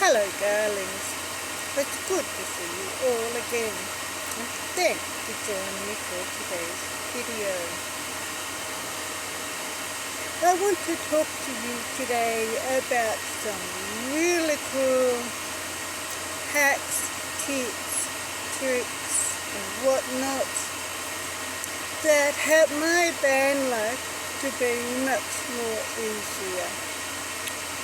Hello darlings, it's good to see you all again, and thanks for joining me for today's video. I want to talk to you today about some really cool hacks, tips, tricks and whatnot that help my band life to be much more easier,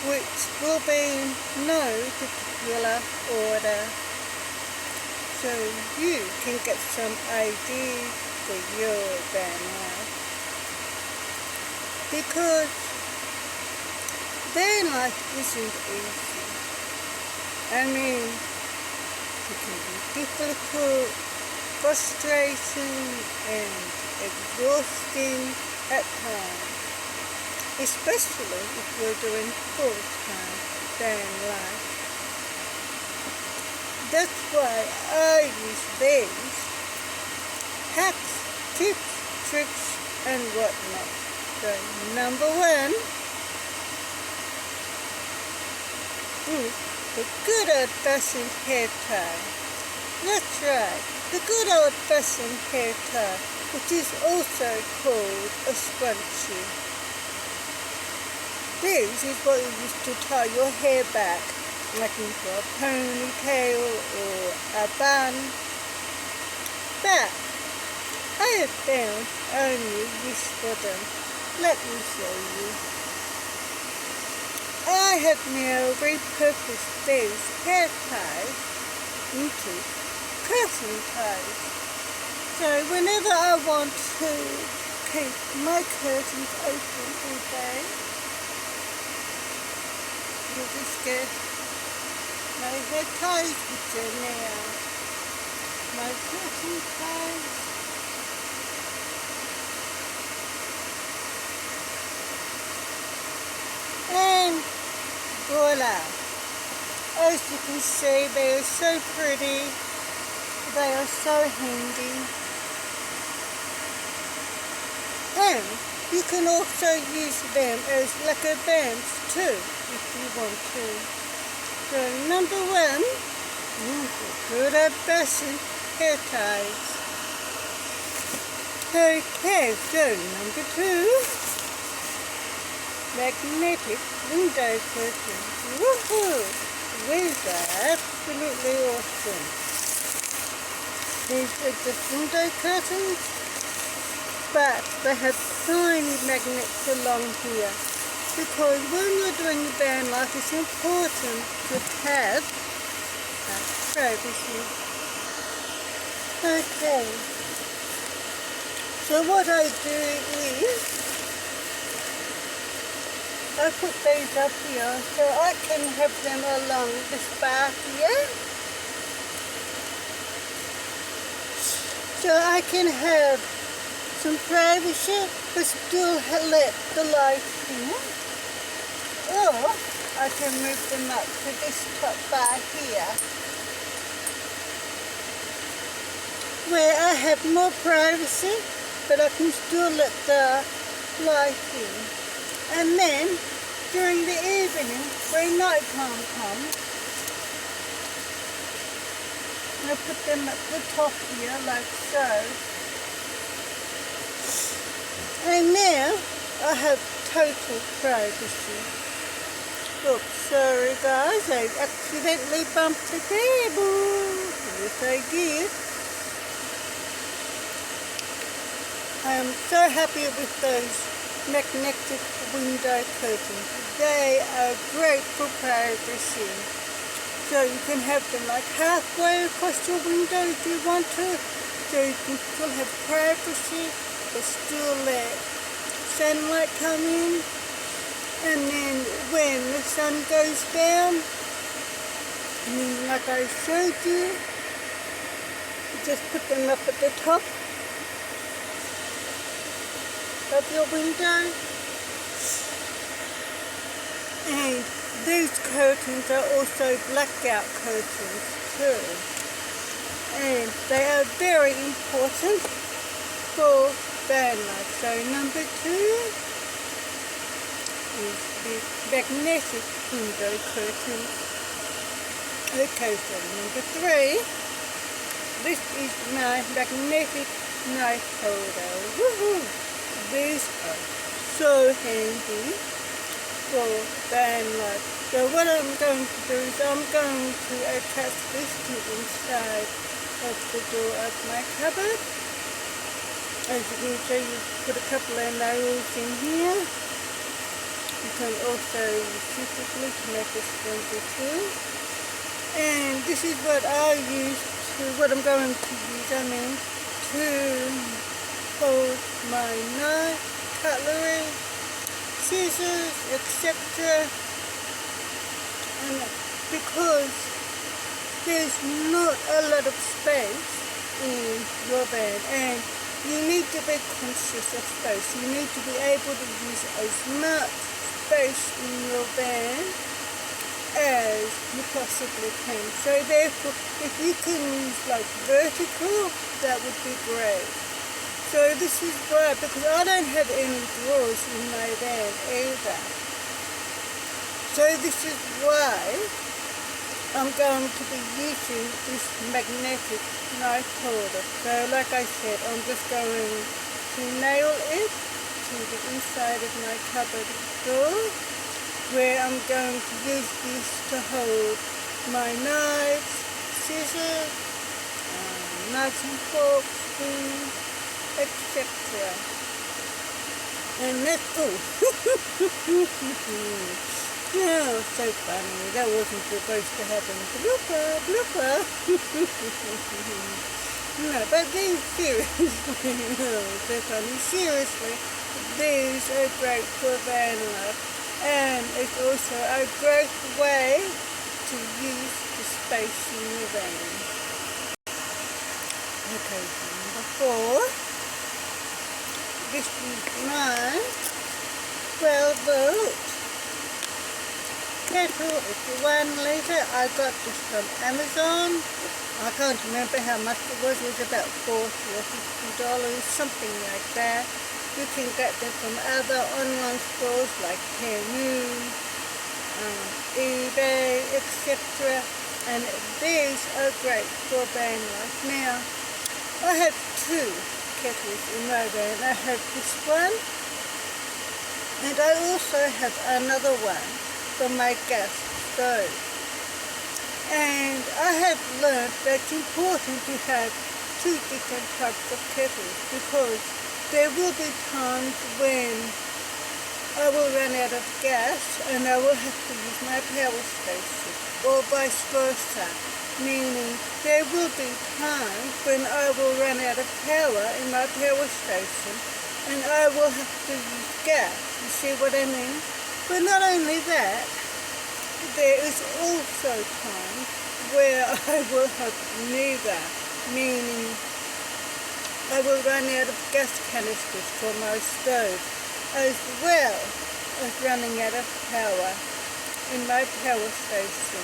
which will be no particular order, so you can get some ideas for your band life. Because band life isn't easy. I mean, it can be difficult, frustrating and exhausting at times, especially if we're doing full-time band life. That's why I use these hacks, tips, tricks and whatnot. So number one is the good old-fashioned hair tie. That's right, the good old-fashioned hair tie, which is also called a scrunchie. This is what you use to tie your hair back, like into a ponytail or a bun. But I have found only use for them. Let me show you. I have now repurposed these hair ties into curtain ties. So whenever I want to keep my curtains open all day, you'll just get my hair ties, which are now my curtain ties. And voila! As you can see, they are so pretty, they are so handy. And you can also use them as lacquer bands too, if you want to. So number one, good old-fashioned hair ties. Okay, so number two, magnetic window curtains. Woohoo! These are absolutely awesome. These are just window curtains, but they have tiny magnets along here, because when you're doing your band life, it's important to have privacy. Okay. So what I do is, I put these up here so I can have them along this bar here. So I can have some privacy but still let the light in. Or I can move them up to this top bar here, where I have more privacy but I can still let the light in. And then, during the evening, when night time comes, I put them at the top here, like so. And now, I have total privacy. Oops, sorry guys, I accidentally bumped the cable. Yes, I did. I am so happy with those magnetic window curtains. They are great for privacy. So you can have them like halfway across your window if you want to. So you can still have privacy but still let sunlight come in. And then when the sun goes down, and then like I showed you, you just put them up at the top of your window. And these curtains are also blackout curtains too, and they are very important for band life. So number two is the magnetic window curtains. Okay, so number 3, this is my magnetic knife holder. Woohoo! These are so handy for van life. So what I'm going to do is I'm going to attach this to the inside of the door of my cupboard. As you can see, you put a couple of nails in here. You can also use separately to make a stronger tool. And this is what I use to, what I'm going to use, to hold my knife, cutlery, scissors, etc. And because there's not a lot of space in your van, and you need to be conscious of space. You need to be able to use as much space in your van as you possibly can. So therefore, if you can use like vertical, that would be great. So this is why, because I don't have any drawers in my van either. So this is why I'm going to be using this magnetic knife holder. So like I said, I'm just going to nail it to the inside of my cupboard door, where I'm going to use this to hold my knives, scissors, knives and forks, spoons, etc. And that's all. Oh, so funny. That wasn't supposed to happen. Blooper, blooper. No, but these, seriously, oh, so funny. Seriously, these are great for van life. And it's also a great way to use the space in your van. Okay, so number 4. This is my 12-volt kettle. It's 1 litre. I got this from Amazon. I can't remember how much it was. It was about $40 or $50, something like that. You can get them from other online stores like Temu, eBay, etc. And these are great for van life. Now, I have 2 kettles in my van. I have this one, and I also have another one for my gas stove. And I have learned that it's important to have 2 different types of kettles, because there will be times when I will run out of gas and I will have to use my power station, or vice versa. Meaning there will be times when I will run out of power in my power station and I will have to use gas. You see what I mean? But not only that, there is also times where I will have neither, meaning I will run out of gas canisters for my stove, as well as running out of power in my power station.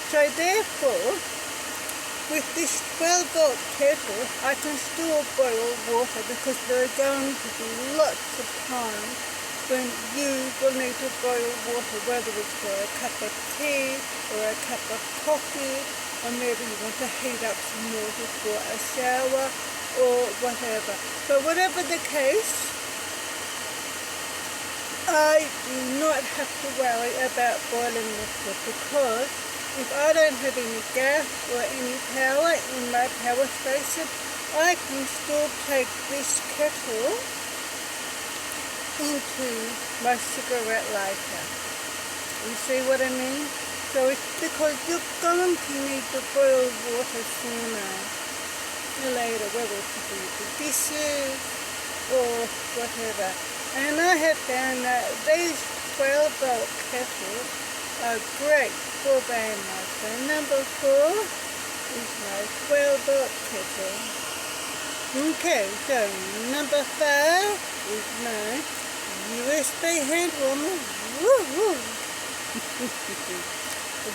So therefore, with this 12-volt kettle, I can still boil water, because there are going to be lots of times when you will need to boil water, whether it's for a cup of tea or a cup of coffee, or maybe you want to heat up some water for a shower, or whatever. But whatever the case, I do not have to worry about boiling water, because if I don't have any gas or any power in my power station, I can still take this kettle into my cigarette lighter. You see what I mean? So it's because you're going to need to boil water sooner later, whether it's to do the dishes or whatever. And I have found that these 12-volt kettles are great for van life. So number 4 is my 12-volt kettle. Okay, so number 5 is my USB hand warmer. Woo-hoo!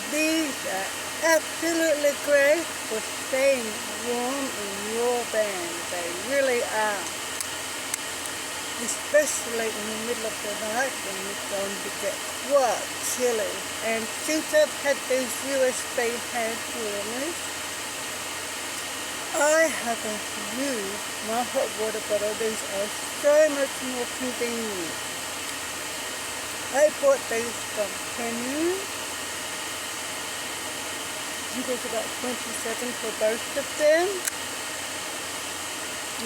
These are absolutely great for staying warm in your van. They really are. Especially in the middle of the night when it's going to get quite chilly. And since I've had those USB hand warmers, I haven't used my hot water bottle. These are so much more convenient. I bought these from Temu. It was about $27 for both of them.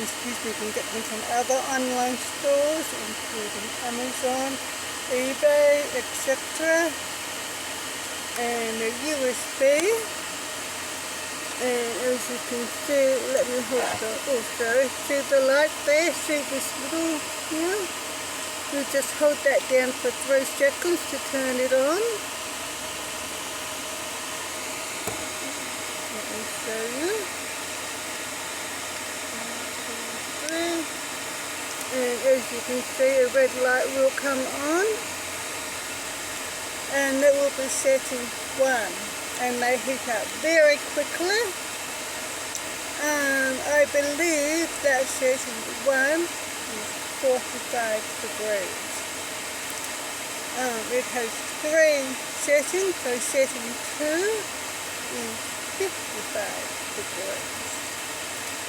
Excuse me, you can get them from other online stores, including Amazon, eBay, etc. And a USB. And as you can see, let me hold the, see the light there? See this little here? You just hold that down for 3 seconds to turn it on. Let me show you. 1, 2, 3. And as you can see, a red light will come on. And it will be setting 1. And they heat up very quickly. I believe that setting 1 is 45 degrees. It has 3 settings, so setting 2 is 55 degrees.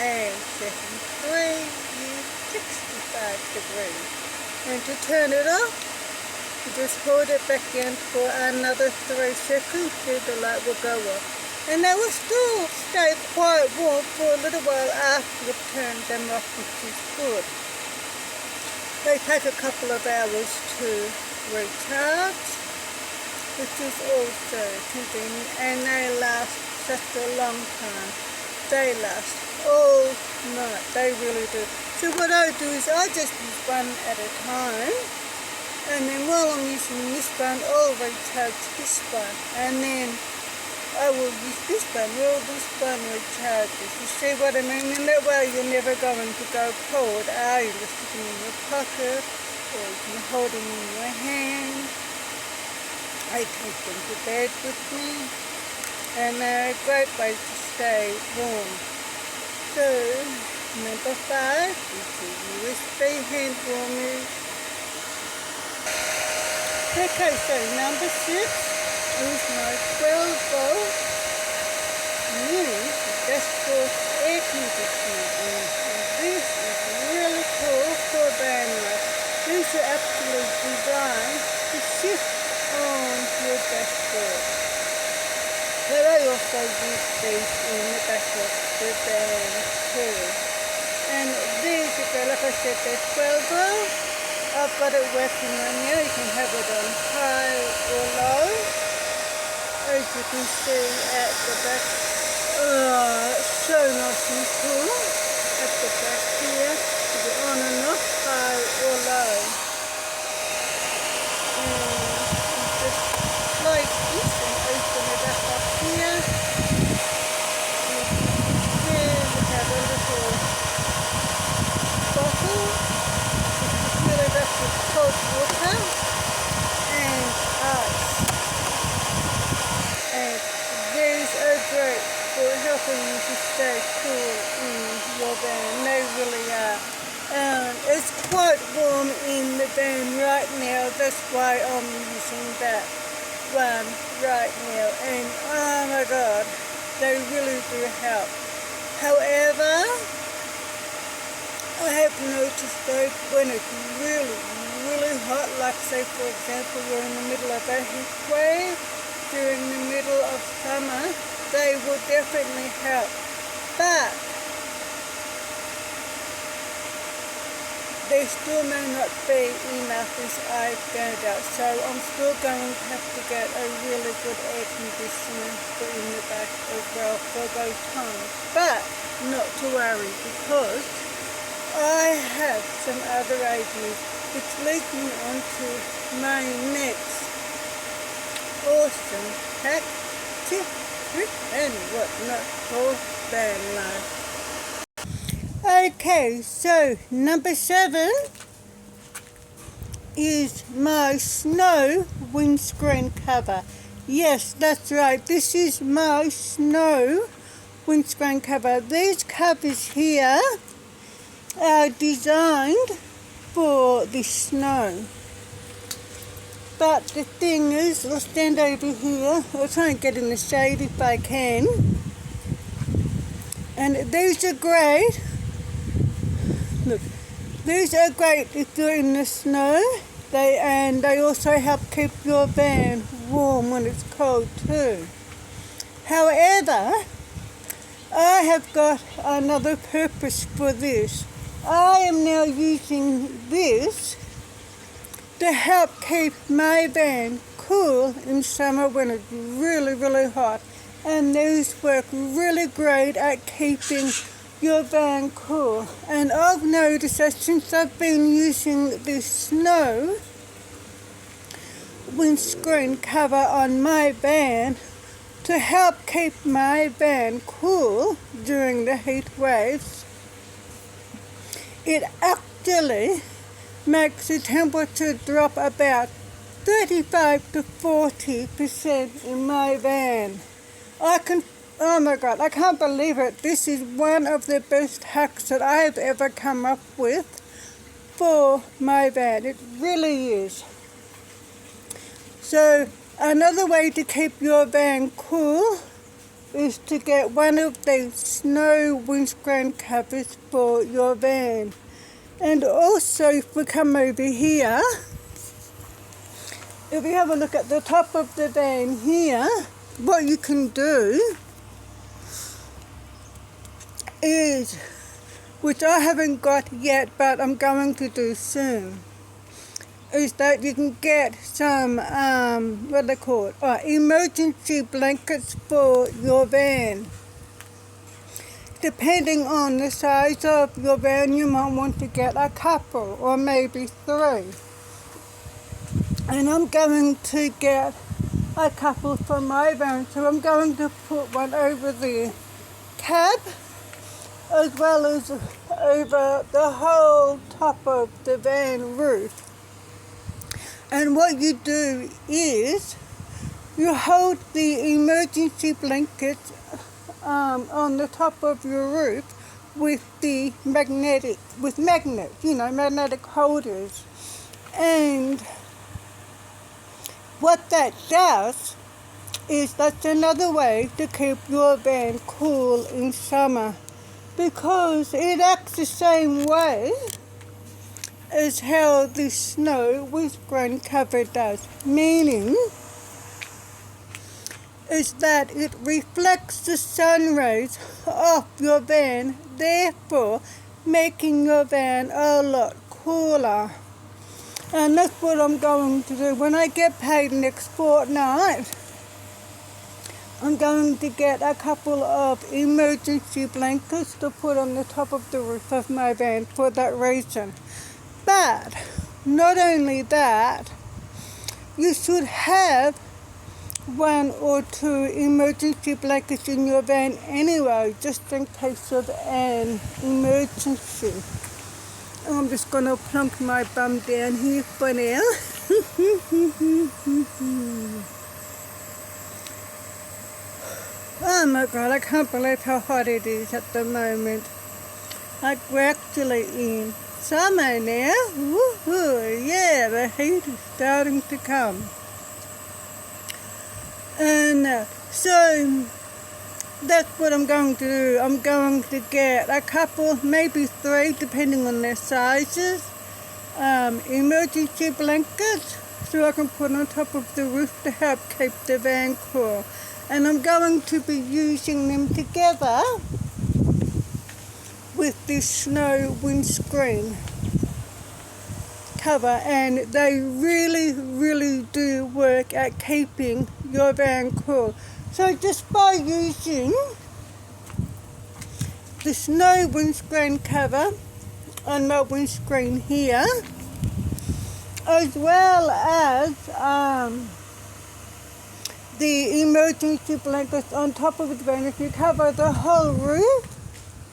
And setting 3 is 65 degrees. And to turn it off, you just hold it back in for another 3 seconds till the light will go off. And they will still stay quite warm for a little while after you've turned them off, which is good. They take a couple of hours to recharge, which is also convenient, and they last such a long time. They last all night, they really do. So what I do is I just use one at a time. And then while I'm using this one, I'll recharge this one. And then I will use this one while this one recharges. You see what I mean? And that way you're never going to go cold, are you? Just stick them in your pocket, or you can hold them in your hand. I take them to bed with me. And they're a great way to stay warm. So, number 5 is the USB hand warmers. Okay, so number 6 is my 12-volt new dashboard air conditioner. And this is really cool for van life. These are actually designed to sit on your dashboard. But I also use these in the back of the van too. And these, like I said, they're 12-volt. I've got it working on here. You can have it on high or low. As you can see at the back. Oh, it's so nice and cool. At the back here, is it on and off, high or low. And you just close this and open it up here. And you have a little bottle. With cold water and ice. And these are great for helping you to stay cool in your van. They really are. It's quite warm in the van right now. That's why I'm using that one right now. And oh my God, they really do help. However, I have noticed that when it's really, really hot, like say for example you're in the middle of a heat wave during the middle of summer, they will definitely help. But they still may not be enough as I found out. So I'm still going to have to get a really good air conditioner for in the back as well for those times. But not to worry, because I have some other ideas, which leads me on to my next awesome hack, tip, trick and whatnot for van life. Okay, so number 7 is my snow windscreen cover. Yes, that's right, this is my snow windscreen cover. These covers here are designed for the snow. But the thing is, I'll stand over here. I'll try and get in the shade if I can. And these are great. Look, these are great if you're in the snow. They also help keep your van warm when it's cold too. However, I have got another purpose for this. I am now using this to help keep my van cool in summer when it's really, really hot. And these work really great at keeping your van cool. And I've noticed that since I've been using this snow windscreen cover on my van to help keep my van cool during the heat waves, it actually makes the temperature drop about 35 to 40% in my van. Oh my God, I can't believe it. This is one of the best hacks that I've ever come up with for my van. It really is. So another way to keep your van cool is to get one of these snow windscreen covers for your van. And also, if we come over here, if we have a look at the top of the van here, what you can do is, which I haven't got yet, but I'm going to do soon, is that you can get some, what they call it, emergency blankets for your van. Depending on the size of your van, you might want to get a couple or maybe 3. And I'm going to get a couple for my van, so I'm going to put one over the cab as well as over the whole top of the van roof. And what you do is you hold the emergency blankets on the top of your roof with magnetic holders. And what that does is that's another way to keep your van cool in summer, because it acts the same way as how the snow windscreen cover does, meaning is that it reflects the sun rays off your van, therefore making your van a lot cooler. And that's what I'm going to do. When I get paid next fortnight, I'm going to get a couple of emergency blankets to put on the top of the roof of my van for that reason. But not only that, you should have 1 or 2 emergency blankets in your van anyway, just in case of an emergency. I'm just going to plunk my bum down here for now. Oh my God, I can't believe how hot it is at the moment. Like, we're actually in summer now. Woohoo! Yeah, the heat is starting to come. And so that's what I'm going to do. I'm going to get a couple, maybe 3, depending on their sizes, emergency blankets, so I can put on top of the roof to help keep the van cool. And I'm going to be using them together with this snow windscreen cover, and they really, really do work at keeping your van cool. So just by using the snow windscreen cover on my windscreen here, as well as the emergency blankets on top of the van, if you cover the whole roof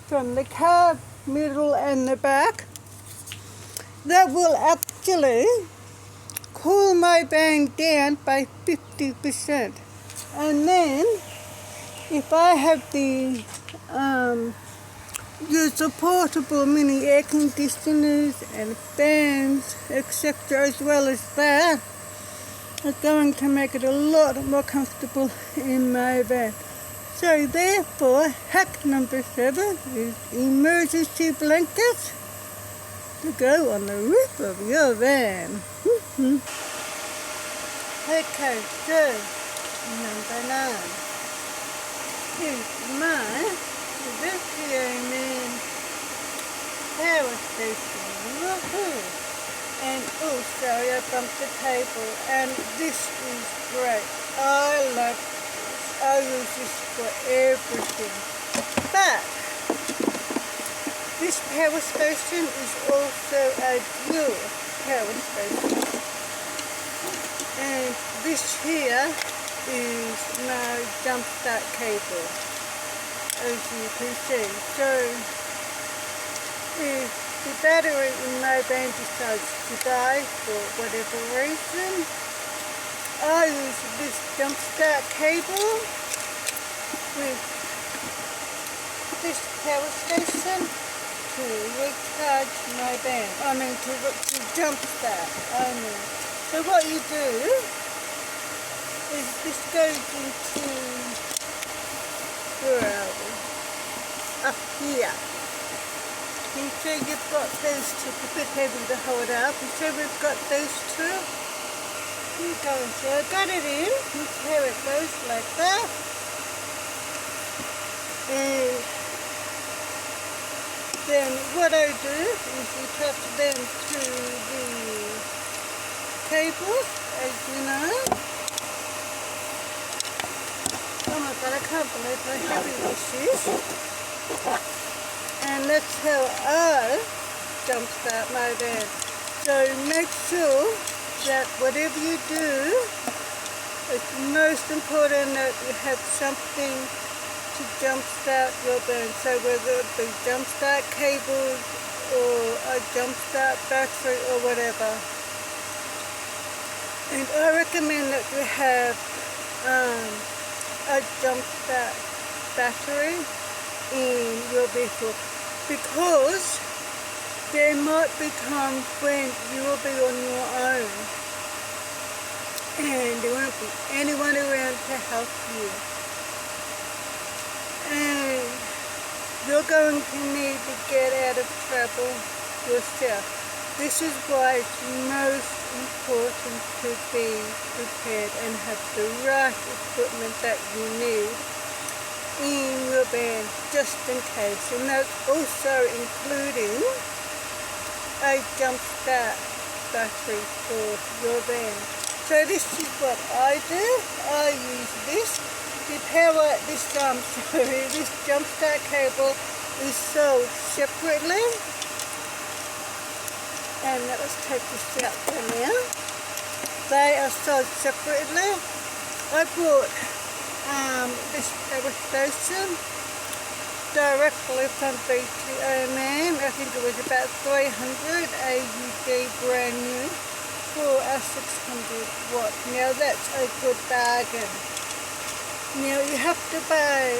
from the cab, middle and the back, that will actually cool my van down by 50%. And then if I have the use the portable mini air conditioners and fans, etc., as well as that, are going to make it a lot more comfortable in my van. So therefore, hack number 7 is emergency blankets to go on the roof of your van. Okay, so number 9 is my lithium power station. Woohoo! And also I bumped the table, and this is great. I love this. I use this for everything. But this power station is also a dual power station. And this here is my jump start cable, as you can see. So if the battery in my van decides to die for whatever reason, I use this jump start cable with this power station to recharge my van. To jump start. So what you do is this goes into, where are we? Up here. You see you've got those two, it's a bit heavy to hold up. You see we've got those two. Here you go. So I got it in. You see how it goes like that. And then what I do is attach them to the cable, as you know. Oh my god, I can't believe how heavy this is. And that's how I jump start my van. So make sure that whatever you do, it's most important that you have something to jump start your van. So whether it be jump start cables or a jump start battery or whatever. And I recommend that you have a jump start battery in your vehicle, because there might be times when you will be on your own and there won't be anyone around to help you, and you're going to need to get out of trouble yourself. This is why it's most important to be prepared and have the right equipment that you need in your van, just in case. And that's also including a jump start battery for your van. So this is what I do. I use this to power this this jump start cable is sold separately. And let's take this out for now. They are sold separately. I bought this power station directly from BTO-Man. I think it was about 300 AUD brand new for a 600 watt. Now that's a good bargain. Now you have to buy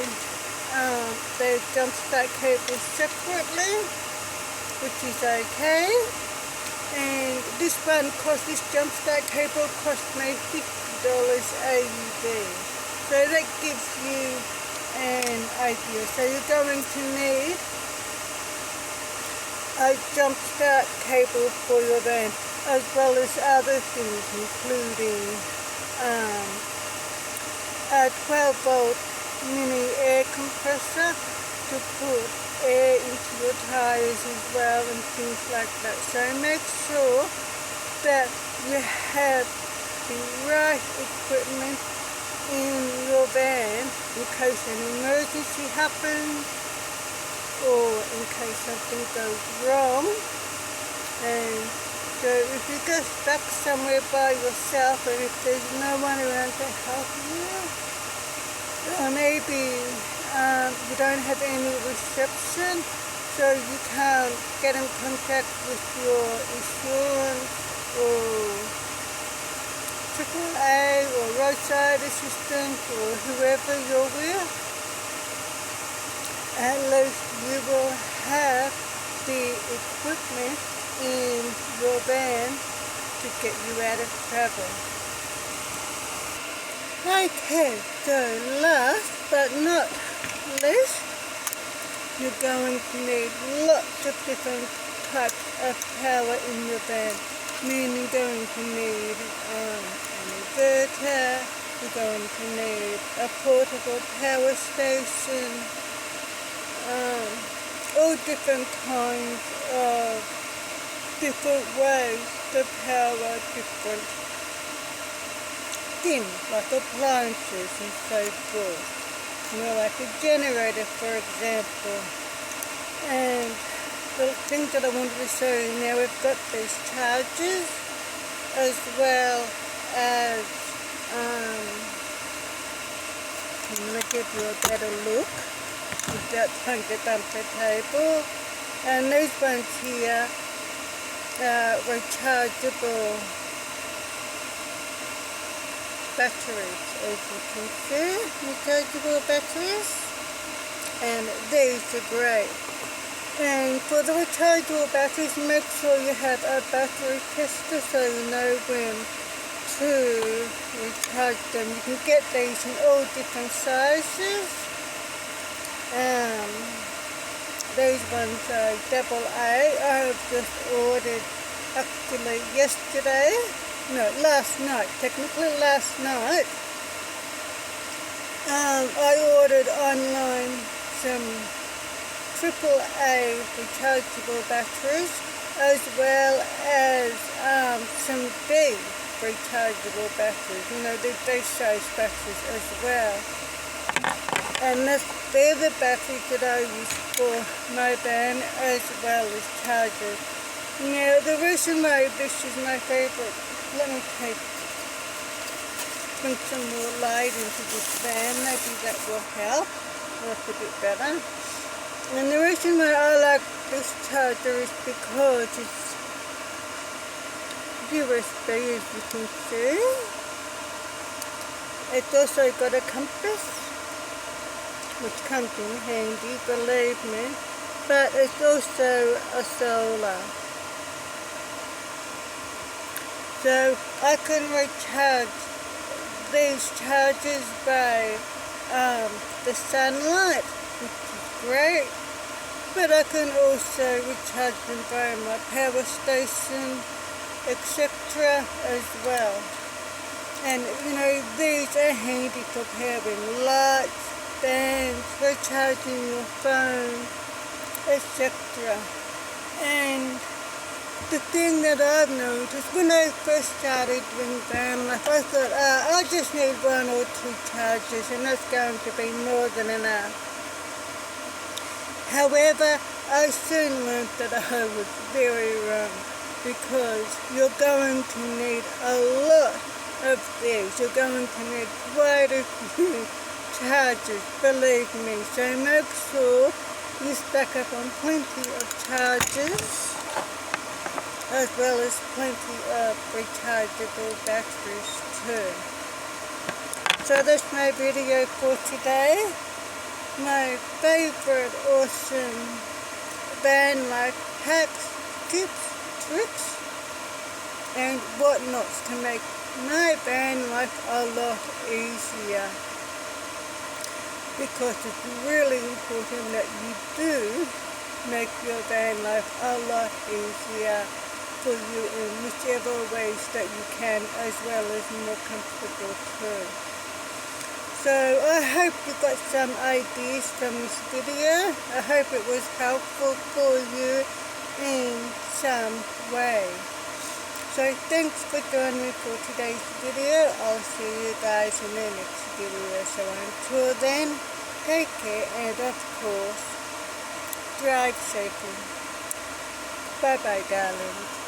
the jump start cable separately, which is okay. And this jump start cable cost me $50 AUD. So that gives you an idea. So you're going to need a jump start cable for your van, as well as other things, including a 12-volt mini air compressor to put air into your tires as well, and things like that. So make sure that you have the right equipment in your van in case an emergency happens or in case something goes wrong. And so if you get stuck somewhere by yourself, and if there's no one around to help you, maybe you don't have any reception, so you can't get in contact with your insurance or AAA or roadside assistance or whoever you're with. At least you will have the equipment in your van to get you out of trouble. Okay, so last but not least, you're going to need lots of different types of power in your van. Meaning you're going to need an inverter, you're going to need a portable power station, all different kinds of different ways to power different things, like appliances and so forth. Like a generator, for example. And the things that I wanted to show you now, we've got these chargers as well as I'm going to give you a better look without trying to bump the table. And these ones here are rechargeable batteries, as you can see, rechargeable batteries, and these are great. And for the rechargeable batteries, make sure you have a battery tester so you know when to recharge them. You can get these in all different sizes. These ones are AA. I have just ordered actually yesterday. No, last night, technically last night, I ordered online some AAA rechargeable batteries as well as some B rechargeable batteries, they size batteries as well. And they're the batteries that I use for my van as well as chargers. Now, the reason why this is my favourite, let me bring some more light into this van, maybe that will help, look a bit better. And the reason why I like this charger is because it's USB, as you can see. It's also got a compass, which comes in handy, believe me, but it's also a solar. So I can recharge these chargers by the sunlight, which is great, but I can also recharge them by my power station, etc. as well. And these are handy for powering lights, fans, recharging your phone, etc. And the thing that I've noticed, when I first started doing van life, I thought, I just need 1 or 2 chargers and that's going to be more than enough. However, I soon learned that I was very wrong, because you're going to need a lot of these. You're going to need quite a few chargers, believe me. So make sure you stack up on plenty of chargers, as well as plenty of rechargeable batteries too. So that's my video for today. My favourite awesome van life hacks, tips, tricks and whatnots to make my van life a lot easier. Because it's really important that you do make your van life a lot easier for you in whichever ways that you can, as well as more comfortable too. So I hope you got some ideas from this video. I hope it was helpful for you in some way. So thanks for joining me for today's video. I'll see you guys in the next video. So until then, take care and of course, drive safely. Bye bye, darlings.